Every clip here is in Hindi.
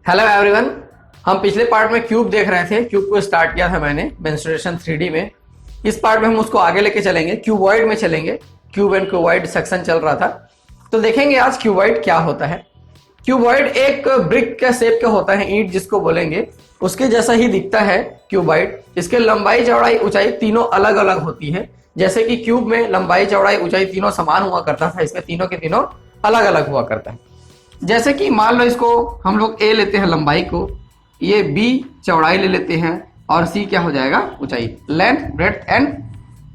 Hello everyone. हम पिछले पार्ट में क्यूब देख रहे थे। क्यूब को स्टार्ट किया था मैंने मेंस्ट्रुएशन 3D में। इस पार्ट में हम उसको आगे लेके चलेंगे, क्यूबॉइड में चलेंगे। क्यूब एंड क्यूबॉइड सेक्शन चल रहा था, तो देखेंगे आज क्यूबॉइड क्या होता है। क्यूबॉइड एक ब्रिक का शेप का होता है, ईंट जिसको बोलेंगे, उसके जैसा ही दिखता है क्यूबॉइड। इसके लंबाई चौड़ाई ऊंचाई तीनों अलग अलग होती है। जैसे कि क्यूब में लंबाई चौड़ाई ऊंचाई तीनों समान हुआ करता था, इसमें तीनों के तीनों अलग अलग हुआ करता है। जैसे कि मान लो इसको हम लोग ए लेते हैं लंबाई को, ये बी चौड़ाई ले लेते हैं, और सी क्या हो जाएगा ऊंचाई, लेंथ ब्रेड्थ एंड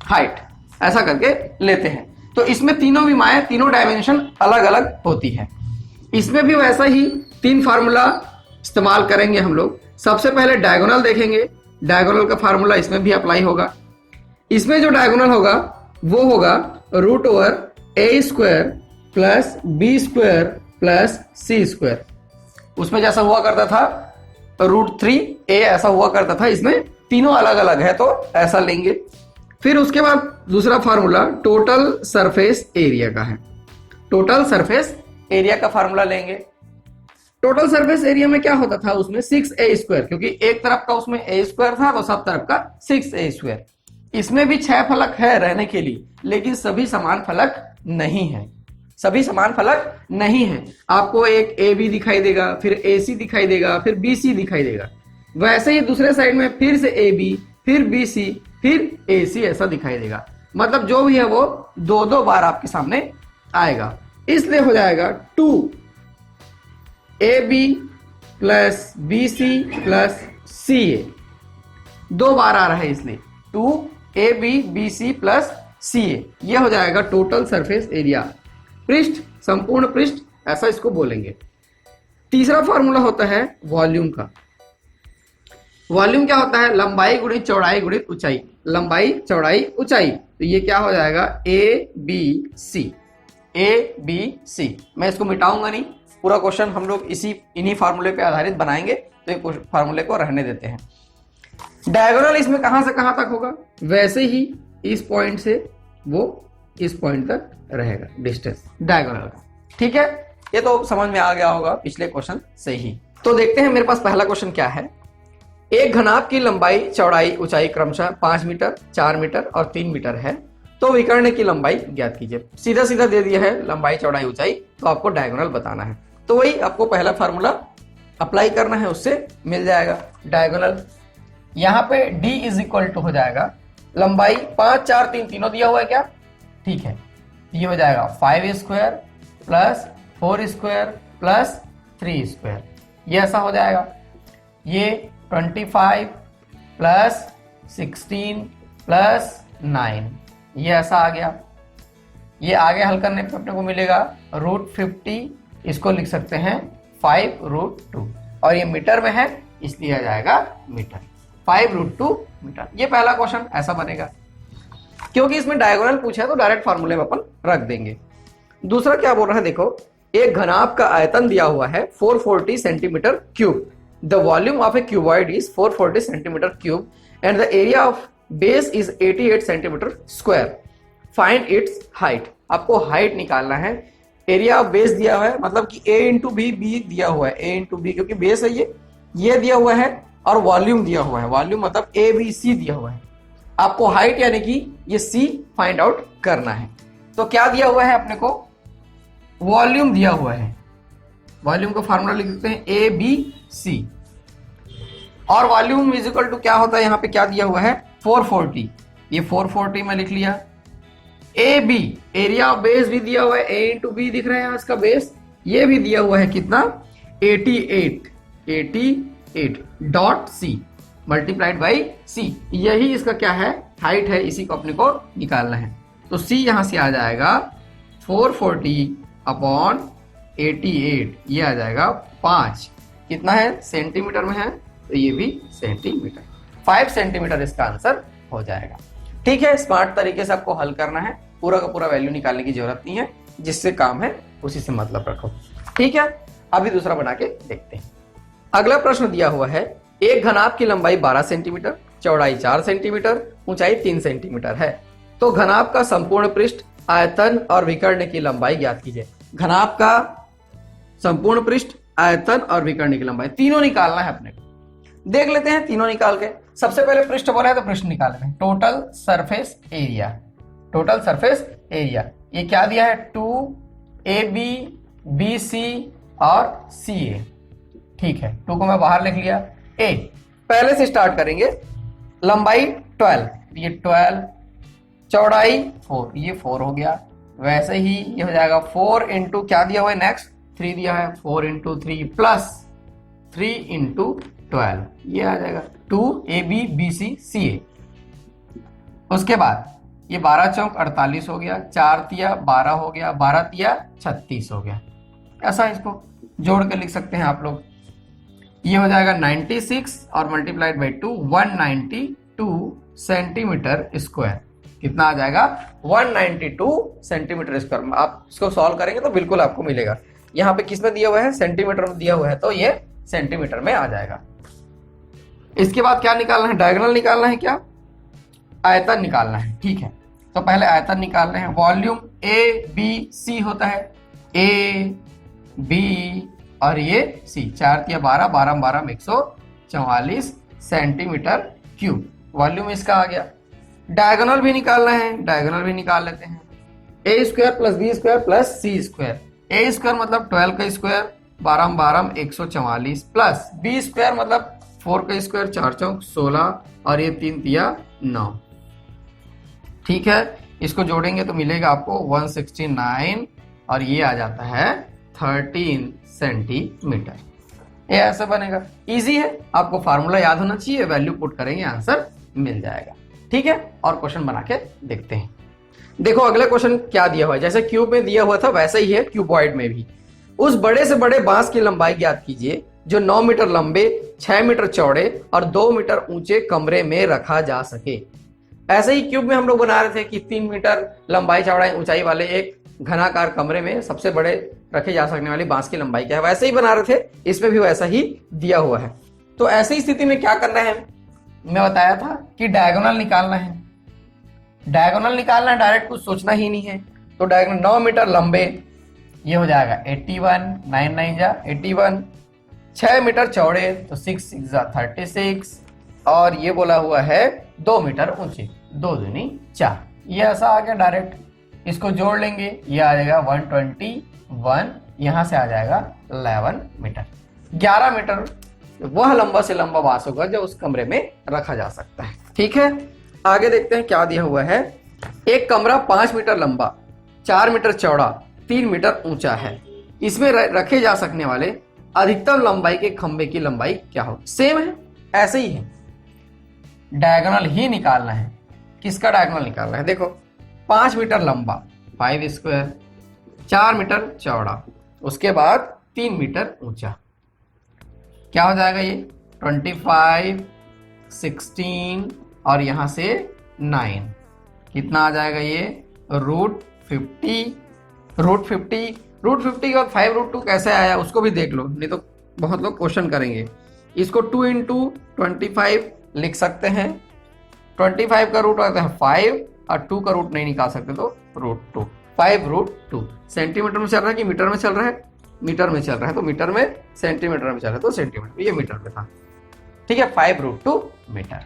हाइट, ऐसा करके लेते हैं। तो इसमें तीनों विमाएं तीनों डायमेंशन अलग अलग होती है। इसमें भी वैसा ही तीन फार्मूला इस्तेमाल करेंगे हम लोग। सबसे पहले डायगोनल देखेंगे, डायगोनल का फार्मूला इसमें भी अप्लाई होगा। इसमें जो डायगोनल होगा वो होगा root over a square plus b square plus c square. उसमें जैसा हुआ करता था √3 a ऐसा हुआ करता था, इसमें तीनों अलग अलग है तो ऐसा लेंगे। फिर उसके बाद दूसरा फार्मूला टोटल सरफेस एरिया का है। टोटल सरफेस एरिया का फार्मूला लेंगे। टोटल सरफेस एरिया में क्या होता था, उसमें 6a स्क्वायर, क्योंकि एक तरफ का उसमें a स्क्वायर था तो सब तरफ का 6a स्क्वायर। इसमें भी 6 फलक है रहने के लिए, लेकिन सभी समान फलक नहीं है। सभी समान फलक नहीं है। आपको एक ए बी दिखाई देगा, फिर ए सी दिखाई देगा, फिर बी सी दिखाई देगा। वैसे ही दूसरे साइड में फिर से ए बी, फिर बी सी, फिर ए सी ऐसा दिखाई देगा। मतलब जो भी है वो दो दो बार आपके सामने आएगा। इसलिए हो जाएगा 2ab plus b c plus c a, 2 बार आ रहा है इसलिए 2ab bc प्लस सी ए। यह हो जाएगा टोटल सरफेस एरिया, पृष्ठ, संपूर्ण पृष्ठ, ऐसा इसको बोलेंगे। तीसरा फॉर्मूला होता है वॉल्यूम का। वॉल्यूम क्या होता है, लंबाई गुणित चौड़ाई गुणित ऊंचाई। लंबाई चौड़ाई ऊंचाई, तो ये क्या हो जाएगा A B C. A B C मैं इसको मिटाऊंगा नहीं, पूरा क्वेश्चन हम लोग इन्हीं फार्मूले पे आधारित बनाएंगे, तो एक फार्मूले को रहने देते हैं। डायगोनल इसमें कहां से कहां तक होगा, वैसे ही इस पॉइंट से वो इस पॉइंट तक रहेगा डिस्टेंस डायगोनल का। ठीक है, ये तो समझ में आ गया होगा पिछले क्वेश्चन से ही। तो देखते हैं मेरे पास पहला क्वेश्चन क्या है। एक घनाभ की लंबाई चौड़ाई ऊंचाई क्रमशः 5 मीटर, 4 मीटर और 3 मीटर है, तो विकर्ण की लंबाई ज्ञात कीजिए। सीधा सीधा दे दिया है लंबाई चौड़ाई ऊंचाई, तो आपको डायगोनल बताना है। तो वही आपको पहला फार्मूला अप्लाई करना है, उससे मिल जाएगा डायगोनल। यहाँ पे d इज इक्वल टू हो जाएगा लंबाई 5 4 3 तीनों दिया हुआ है क्या, ठीक है। ये हो जाएगा 5 square plus 4 square plus 3 square, ये ऐसा हो जाएगा। ये 25 प्लस 16 प्लस 9, ये ऐसा आ गया। ये आगे हल करने पे अपने को मिलेगा √50, इसको लिख सकते हैं 5√2, और ये मीटर में है इसलिए आ जाएगा मीटर, 5√2 मीटर। ये पहला क्वेश्चन ऐसा बनेगा। क्योंकि इसमें डायगोनल पूछा है तो डायरेक्ट फार्मूले में अपन रख देंगे। दूसरा क्या बोल रहा है, देखो एक घनाभ का आयतन दिया हुआ है 440 centimetre cube. The volume of A cuboid is 440 centimetre cube and the area of base is 88 centimetre square. Find its height. आपको हाइट निकालना है। एरिया ऑफ बेस दिया हुआ है, मतलब कि a इंटू बी, बी दिया हुआ है a इंटू बी, क्योंकि बेस है ये दिया हुआ है, और वॉल्यूम दिया हुआ है। वॉल्यूम मतलब ए बी सी दिया हुआ है। आपको हाइट यानी कि ये सी फाइंड आउट करना है। तो क्या दिया हुआ है अपने को, वॉल्यूम दिया हुआ है। वॉल्यूम का फार्मूला लिख देते हैं ए बी सी, और वॉल्यूम इज इक्वल टू क्या होता है, यहाँ पे क्या दिया हुआ है 440, ये 440 में लिख लिया। A B area of base भी दिया हुआ है, ए इंटू बी दिख रहा है इसका बेस, ये भी दिया हुआ है कितना 88 डॉट सी मल्टीप्लाइड बाई सी। यही इसका क्या है हाइट है, इसी को अपने को निकालना है। तो सी यहां से आ जाएगा 440 अपॉन 88, ये आ जाएगा 5, कितना है सेंटीमीटर में है, तो ये भी सेंटीमीटर, 5 सेंटीमीटर इसका आंसर हो जाएगा। ठीक है, स्मार्ट तरीके से आपको हल करना है, पूरा का पूरा वैल्यू निकालने की जरूरत नहीं है, जिससे काम है उसी से मतलब रखो। ठीक है, अभी दूसरा बना के देखते हैं। अगला प्रश्न दिया हुआ है, एक घनाभ की लंबाई 12 सेंटीमीटर, चौड़ाई 4 सेंटीमीटर, ऊंचाई 3 सेंटीमीटर है, तो घनाभ का संपूर्ण पृष्ठ, आयतन और विकर्ण की लंबाई ज्ञात कीजिए। घनाभ का संपूर्ण पृष्ठ, आयतन और विकर्ण की लंबाई, तीनों निकालना है अपने को। देख लेते हैं तीनों निकाल के। सबसे पहले पृष्ठ बोला है तो पृष्ठ निकाल लेते हैं। Total surface area, total surface area ये क्या दिया है, 2AB BC और CA। ठीक है, 2 को मैं बाहर लिख लिया। ए पहले से स्टार्ट करेंगे। लंबाई 12, ये 12, चौड़ाई 4, ये 4 हो गया। वैसे ही ये हो जाएगा 4 इंटू क्या दिया हुआ है, नेक्स्ट 3 दिया है, 4 इंटू 3 प्लस 3 इंटू 12, ये आ जाएगा 2AB BC CA। उसके बाद ये 12 चौक 48 हो गया, 4 तिया 12 हो गया, 12 तिया 36 हो गया। ऐसा इसको जोड़ के लिख सकते हैं आप लोग। ये हो जाएगा 96 और मल्टीप्लाइड बाई 2, 192 सेंटीमीटर स्क्वायर। कितना आ जाएगा, 192 सेंटीमीटर स्क्वायर। आप इसको सॉल्व करेंगे तो बिल्कुल आपको मिलेगा। यहाँ पे किस में दिया हुआ है, सेंटीमीटर में दिया हुआ है, तो ये सेंटीमीटर में आ जाएगा। इसके बाद क्या निकालना है, डायगोनल निकालना है, क्या आयतन निकालना है। ठीक है, तो पहले आयतन निकाल रहे हैं। वॉल्यूम ABC होता है, AB और ये C, 4 तिया 12, 12 12 144 सेंटीमीटर क्यूब वॉल्यूम इसका आ गया। डायगोनल भी निकालना है, डायगोनल भी निकाल लेते हैं। A square plus B square plus C square. A square मतलब 12 का स्क्वायर, 12 12 144 प्लस B स्क्वायर मतलब 4 का स्क्वायर, 4 चौक 16 और ये 3 तिया 9। ठीक है, इसको जोड़ेंगे तो मिलेगा आपको 169 और ये आ जाता है 13 सेंटीमीटर। ये ऐसे बनेगा। इजी है, आपको फार्मूला याद होना चाहिए, वैल्यू पुट करेंगे आंसर मिल जाएगा। ठीक है, और क्वेश्चन बना के देखते हैं। देखो अगला क्वेश्चन क्या दिया हुआ है, जैसे क्यूब में दिया हुआ था वैसे ही है क्यूबॉइड में भी। उस बड़े से बड़े बांस की लंबाई ज्ञात कीजिए जो 9 मीटर लंबे, 6 मीटर चौड़े और 2 मीटर ऊंचे कमरे में रखा जा सके। ऐसे ही क्यूब में हम लोग बना रहे थे कि 3 मीटर लंबाई चौड़ाई ऊंचाई वाले एक घनाकार कमरे में सबसे बड़े रखे जा सकने वाली बांस की लंबाई क्या है, वैसे ही बना रहे थे। इसमें भी वैसा ही दिया हुआ है। तो ऐसी स्थिति में क्या करना है, मैं बताया था कि डायगोनल निकालना है। डायगोनल निकालना है, डायरेक्ट कुछ सोचना ही नहीं है। तो डायगोनल 9 मीटर लंबे, ये हो जाएगा 81, 9 9 जा 81। 6 मीटर चौड़े तो 6 6 जा 36 और ये बोला हुआ है 2 मीटर ऊंचे, 2 दूनी 4। ये ऐसा आ गया डायरेक्ट। इसको जोड़ लेंगे, ये आ जाएगा 121, यहाँ से आ जाएगा 11 मीटर। 11 मीटर वह लंबा से लंबा बांस होगा जो उस कमरे में रखा जा सकता है। ठीक है, आगे देखते हैं क्या दिया हुआ है। एक कमरा 5 मीटर लंबा, 4 मीटर चौड़ा, 3 मीटर ऊंचा है। इसमें रखे जा सकने वाले अधिकतम लंबाई के खंभे की लंबाई क्या हो। सेम है, ऐसे ही है, डायगोनल ही निकालना है। किसका डायगोनल निकालना है, देखो 5 मीटर लंबा 5 स्क्वायर, 4 मीटर चौड़ा, उसके बाद 3 मीटर ऊंचा, क्या हो जाएगा ये 25, 16 और यहां से 9, कितना आ जाएगा ये √50। √50 का 5√2 कैसे आया उसको भी देख लो, नहीं तो बहुत लोग क्वेश्चन करेंगे। इसको 2 इंटू 25 लिख सकते हैं। 25 का रूट आता है 5 और 2 का रूट नहीं निकाल सकते तो √2, 5√2। सेंटीमीटर में चल रहा है कि मीटर में चल रहा है, मीटर में चल रहा है तो मीटर में, सेंटीमीटर में चल रहा है तो सेंटीमीटर, ये मीटर में था। ठीक है, 5√2 मीटर।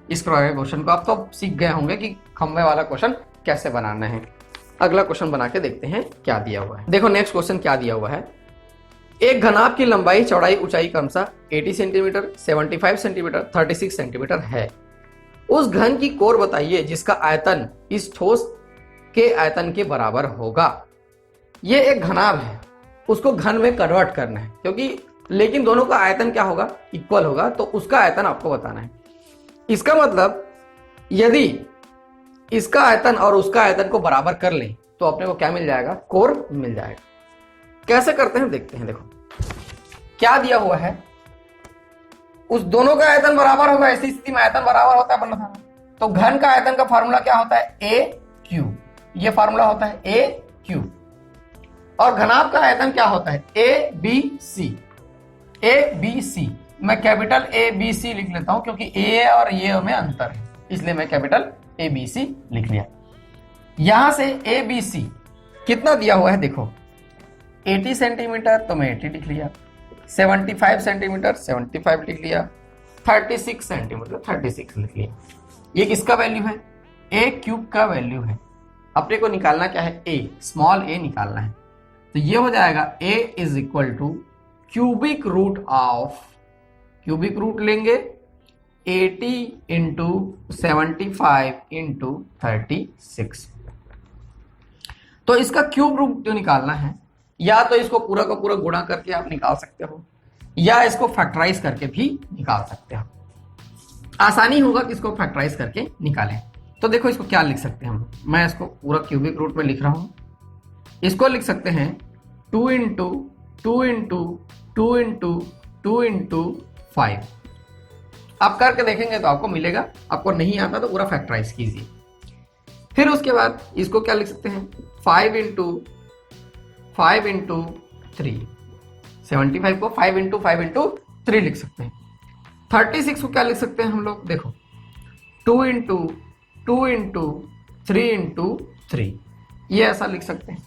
इस प्रकार के क्वेश्चन को आप तो सीख गए होंगे कि खंभे वाला क्वेश्चन कैसे बनाना है। अगला क्वेश्चन बना के देखते हैं क्या दिया हुआ है। देखो नेक्स्ट क्वेश्चन क्या दिया हुआ है। एक घनाभ की लंबाई चौड़ाई ऊंचाई क्रमशः 80 सेंटीमीटर, 75 सेंटीमीटर, 36 सेंटीमीटर है। उस घन की कोर बताइए जिसका आयतन इस ठोस के आयतन के बराबर होगा। ये एक घनाभ है, उसको घन में कन्वर्ट करना है, क्योंकि लेकिन दोनों का आयतन क्या होगा, इक्वल होगा, तो उसका आयतन आपको बताना है। इसका मतलब यदि इसका आयतन और उसका आयतन को बराबर कर लें तो अपने को क्या मिल जाएगा, कोर मिल जाएगा। कैसे करते हैं देखते हैं। देखो क्या दिया हुआ है, उस दोनों का आयतन बराबर होगा। ऐसी स्थिति में आयतन बराबर होता है बोला था, तो घन का आयतन का फार्मूला क्या होता है, A/Q। ये फार्मूला होता है A/Q। और घनाभ का आयतन क्या होता है, ABC। ABC मैं कैपिटल ABC लिख लेता हूं क्योंकि A और ये में अंतर है, इसलिए मैं कैपिटल ABC लिख लिया। यहां से ABC कितना दिया हुआ है, देखो 80 सेंटीमीटर तो मैं 80 लिख लिया, 75 सेंटीमीटर 75 लिख लिया, 36 सेंटीमीटर 36 लिख लिया। ये किसका वैल्यू है? ए क्यूब का वैल्यू है। अपने को निकालना क्या है? ए, स्मॉल ए निकालना है। तो ये हो जाएगा a is equal to cubic root of, cubic root लेंगे 80 इंटू 75 इंटू 36। तो इसका क्यूब रूट जो निकालना है, या तो इसको पूरा का पूरा गुणा करके आप निकाल सकते हो, या इसको फैक्टराइज करके भी निकाल सकते हो। आसानी होगा कि इसको फैक्टराइज करके निकालें। तो देखो इसको क्या लिख सकते हैं हम, मैं इसको पूरा क्यूबिक रूट में लिख रहा हूं। इसको लिख सकते हैं 2 इंटू 2 इंटू 2 इंटू 2 इंटू 5। आप करके देखेंगे तो आपको मिलेगा, आपको नहीं आता तो पूरा फैक्टराइज कीजिए। फिर उसके बाद इसको क्या लिख सकते हैं? 5 इंटू 5 इंटू 3, 75 को 5 इंटू 5 इंटू 3 लिख सकते हैं। 36 को क्या लिख सकते हैं हम लोग? देखो 2 इंटू 2 इंटू 3 इंटू 3, ये ऐसा लिख सकते हैं।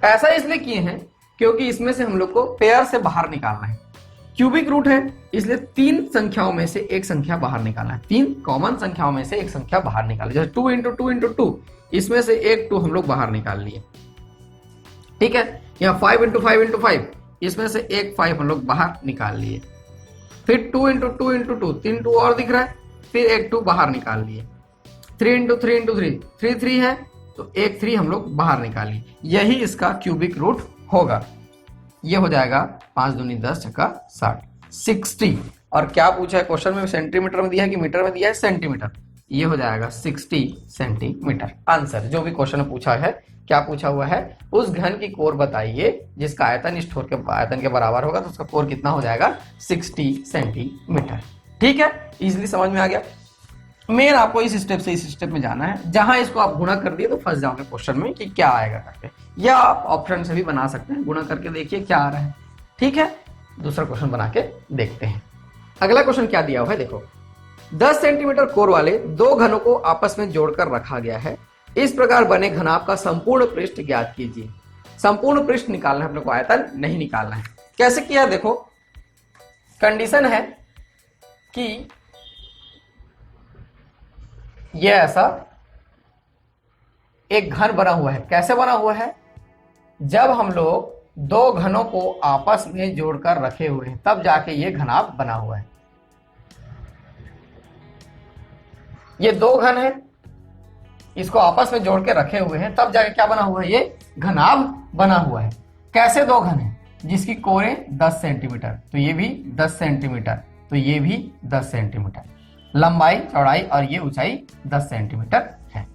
ऐसा इसलिए किए हैं क्योंकि इसमें से हम लोग को पेयर से बाहर निकालना है। क्यूबिक रूट है इसलिए 3 संख्याओं में से एक संख्या बाहर निकालना है, 3 कॉमन संख्याओं में से एक संख्या बाहर निकालना। जैसे 2 इंटू 2 इंटू 2, इसमें से एक 2 हम लोग बाहर निकाल लिए, ठीक है। यहाँ 5 इंटू 5 इंटू 5, इसमें से एक 5 हम लोग बाहर निकाल लिए। फिर 2 इंटू 2 इंटू 2, 3 2 और दिख रहा है, फिर एक 2 बाहर निकाल लिए। 3 इंटू 3 इंटू 3, 3 3 है तो एक 3 हम लोग बाहर निकालिए। यही इसका क्यूबिक रूट होगा। ये हो जाएगा 5 दूनी 10 छक्का 60, 60। और क्या पूछा है क्वेश्चन में? सेंटीमीटर में दिया है कि मीटर में दिया है? सेंटीमीटर। ये हो जाएगा 60 सेंटीमीटर। आंसर जो भी क्वेश्चन में पूछा है, क्या पूछा हुआ है? उस घन की कोर बताइए जिसका आयतन इस ठोर के आयतन के बराबर होगा, तो उसका कोर कितना हो जाएगा? 60 सेंटीमीटर। ठीक है, इजीली समझ में आ गया। मेन आपको इस स्टेप से इस स्टेप में जाना है। जहां इसको आप गुणा कर दिए तो फंस जाओगे क्वेश्चन में कि क्या आएगा करके, या आप ऑप्शन से भी बना सकते हैं। गुणा करके देखिए क्या आ रहा है। ठीक है, दूसरा क्वेश्चन बना के देखते हैं। अगला क्वेश्चन क्या दिया हुआ है? देखो 10 सेंटीमीटर कोर वाले 2 घनों को आपस में जोड़कर रखा गया है। इस प्रकार बने घनाभ का संपूर्ण पृष्ठ ज्ञात कीजिए। संपूर्ण पृष्ठ निकालना है अपने को, आयतन नहीं निकालना है। कैसे किया? देखो कंडीशन है कि ये ऐसा एक घन बना हुआ है। कैसे बना हुआ है? जब हम लोग 2 घनों को आपस में जोड़कर रखे हुए हैं तब जाके ये घनाभ बना हुआ है। ये 2 घन है, इसको आपस में जोड़ के रखे हुए हैं तब जाके क्या बना हुआ है? ये घनाभ बना हुआ है। कैसे 2 घन है? जिसकी कोरें 10 सेंटीमीटर, तो ये भी 10 सेंटीमीटर, तो ये भी 10 सेंटीमीटर, लंबाई चौड़ाई और ये ऊंचाई 10 सेंटीमीटर है।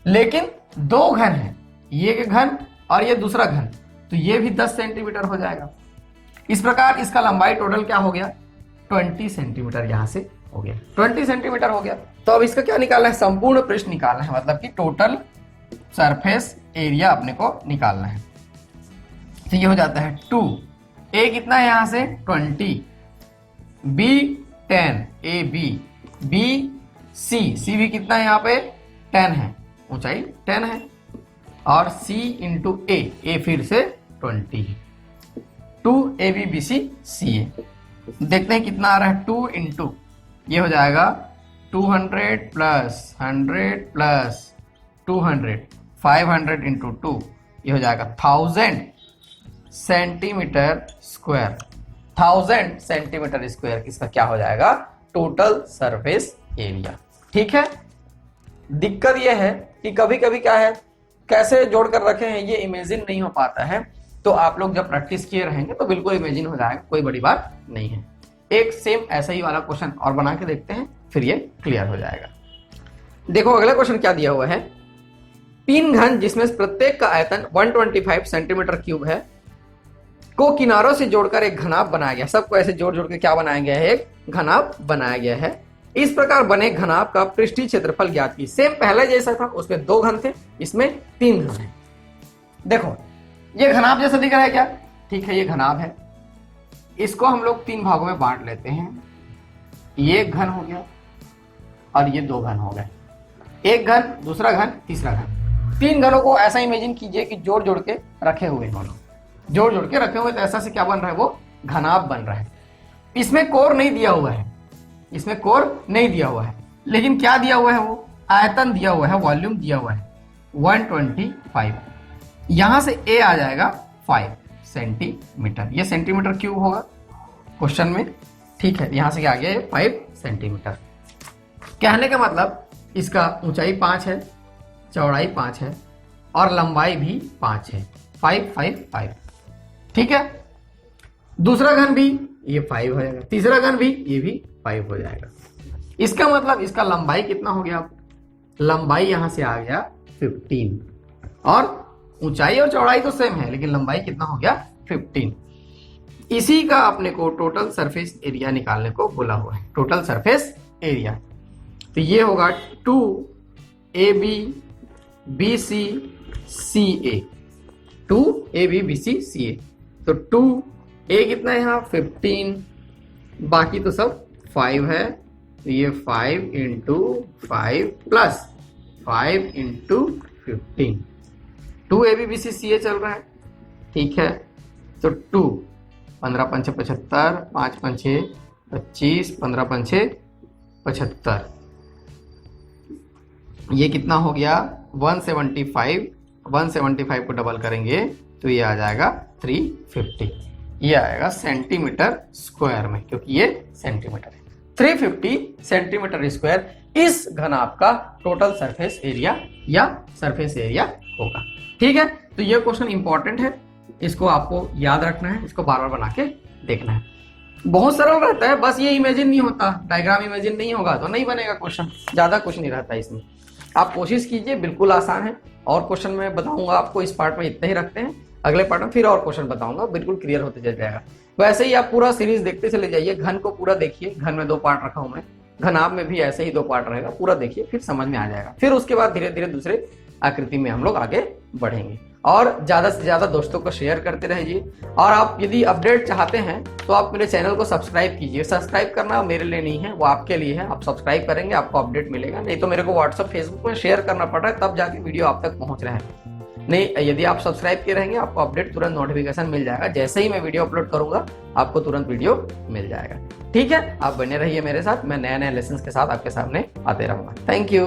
लेकिन 2 घन है, ये घन और ये दूसरा घन, तो ये भी 10 सेंटीमीटर हो जाएगा। इस प्रकार इसका लंबाई टोटल क्या हो गया? 20 सेंटीमीटर यहां से हो गया, 20 सेंटीमीटर हो गया। तो अब इसका क्या निकालना है? संपूर्ण पृष्ठ निकालना है, मतलब कि टोटल सरफेस एरिया अपने को निकालना है। तो ये हो जाता है 2, ए कितना है यहां से? 20, B 10, A B, B C भी कितना है यहाँ पे? 10 है, ऊंचाई 10 है, और सी इंटू ए फिर से 20 है। 2 ए बी बी सी सी ए। देखते हैं कितना आ रहा है? 2 इंटू ये हो जाएगा 200 प्लस 100 प्लस 200, 500 इंटू 2, ये हो जाएगा 1000 सेंटीमीटर स्क्वायर। 1000 सेंटीमीटर स्क्वायर इसका क्या हो जाएगा? Total surface area. ठीक है, दिक्कत यह है कि कभी कभी क्या है, कैसे जोड़कर रखे हैं ये इमेजिन नहीं हो पाता है। तो आप लोग जब प्रैक्टिस किए रहेंगे तो बिल्कुल इमेजिन हो जाएगा, कोई बड़ी बात नहीं है। एक सेम ऐसा ही वाला क्वेश्चन और बना के देखते हैं, फिर ये क्लियर हो जाएगा। देखो अगला क्वेश्चन क्या दिया हुआ है? 3 घन जिसमें प्रत्येक का आयतन 125 सेंटीमीटर क्यूब है को किनारों से जोड़कर एक घनाभ बनाया गया। सबको ऐसे जोड़ जोड़ के क्या बनाया गया है? एक घनाभ बनाया गया है। इस प्रकार बने घनाभ का पृष्ठीय क्षेत्रफल ज्ञात की। सेम पहले जैसा था, उसमें 2 घन थे, इसमें 3 घन है। देखो ये घनाभ जैसा दिख रहा है क्या? ठीक है, ये घनाभ है। इसको हम लोग 3 भागों में बांट लेते हैं। ये एक घन हो गया और ये 2 घन हो गए। एक घन, दूसरा घन, तीसरा घन। 3 घनों को ऐसा इमेजिन कीजिए कि जोड़ जोड़ के रखे हुए हैं। जोड़ जोड़ के रखे हुए, तो ऐसा से क्या बन रहा है? वो घनाभ बन रहा है। इसमें कोर नहीं दिया हुआ है, इसमें कोर नहीं दिया हुआ है, लेकिन क्या दिया हुआ है, वो आयतन दिया हुआ है, वॉल्यूम दिया हुआ है 125। यहां से ए आ जाएगा 5 सेंटीमीटर, ये सेंटीमीटर क्यूब होगा क्वेश्चन में, ठीक है। यहां से क्या आ गया, 5 सेंटीमीटर। कहने का मतलब इसका ऊंचाई 5 है, चौड़ाई 5 है और लंबाई भी 5 है, 5 5 5, ठीक है। दूसरा घन भी ये 5 हो जाएगा, तीसरा घन भी ये भी 5 हो जाएगा। इसका मतलब इसका लंबाई कितना हो गया, लंबाई यहां से आ गया 15 और ऊंचाई और चौड़ाई तो सेम है, लेकिन लंबाई कितना हो गया 15। इसी का अपने को टोटल सरफेस एरिया निकालने को बोला हुआ है, टोटल सरफेस एरिया। तो ये होगा 2AB BC CA, 2AB BC CA। तो 2A कितना है यहाँ 15, बाकी तो सब 5 है, तो ये 5 into 5 plus 5 into 15, 2AB BC CA चल रहा है, ठीक है। तो 2 15 पंचे 75, 5 पंचे 25, 15 पंचे 75, ये कितना हो गया 175। 175 को डबल करेंगे तो ये आ जाएगा 350, ये आएगा सेंटीमीटर स्क्वायर में, क्योंकि ये सेंटीमीटर है। 350 सेंटीमीटर स्क्वायर इस घनाभ का टोटल सरफेस एरिया या सरफेस एरिया होगा, ठीक है। तो ये क्वेश्चन इंपॉर्टेंट है, इसको आपको याद रखना है, इसको बार बार बना के देखना है। बहुत सरल रहता है, बस ये इमेजिन नहीं होता, डायग्राम इमेजिन नहीं होगा तो नहीं बनेगा क्वेश्चन, ज्यादा कुछ नहीं रहता इसमें। आप कोशिश कीजिए, बिल्कुल आसान है। और क्वेश्चन मैं बताऊंगा आपको, इस पार्ट में इतने ही रखते हैं, अगले पार्ट में फिर और क्वेश्चन बताऊंगा, बिल्कुल क्लियर होते चल जाएगा। वैसे ही आप पूरा सीरीज देखते चले जाइए, घन को पूरा देखिए, घन में 2 पार्ट रखा हूं मैं, घनाभ में भी ऐसे ही 2 पार्ट रहेगा, पूरा देखिए, फिर समझ में आ जाएगा। फिर उसके बाद धीरे धीरे दूसरे आकृति में हम लोग आगे बढ़ेंगे। और ज्यादा से ज्यादा दोस्तों को शेयर करते रहिए। और आप यदि अपडेट चाहते हैं तो आप मेरे चैनल को सब्सक्राइब कीजिए। सब्सक्राइब करना मेरे लिए नहीं है, वो आपके लिए है। आप सब्सक्राइब करेंगे, आपको अपडेट मिलेगा, नहीं तो मेरे को व्हाट्सएप फेसबुक में शेयर करना पड़ रहा है, तब जाके वीडियो आप तक पहुंच रहे हैं। नहीं, यदि आप सब्सक्राइब किए रहेंगे आपको अपडेट तुरंत नोटिफिकेशन मिल जाएगा, जैसे ही मैं वीडियो अपलोड करूंगा आपको तुरंत वीडियो मिल जाएगा, ठीक है। आप बने रहिए मेरे साथ, मैं नए नए लेसन के साथ आपके सामने आते रहूंगा। Thank you.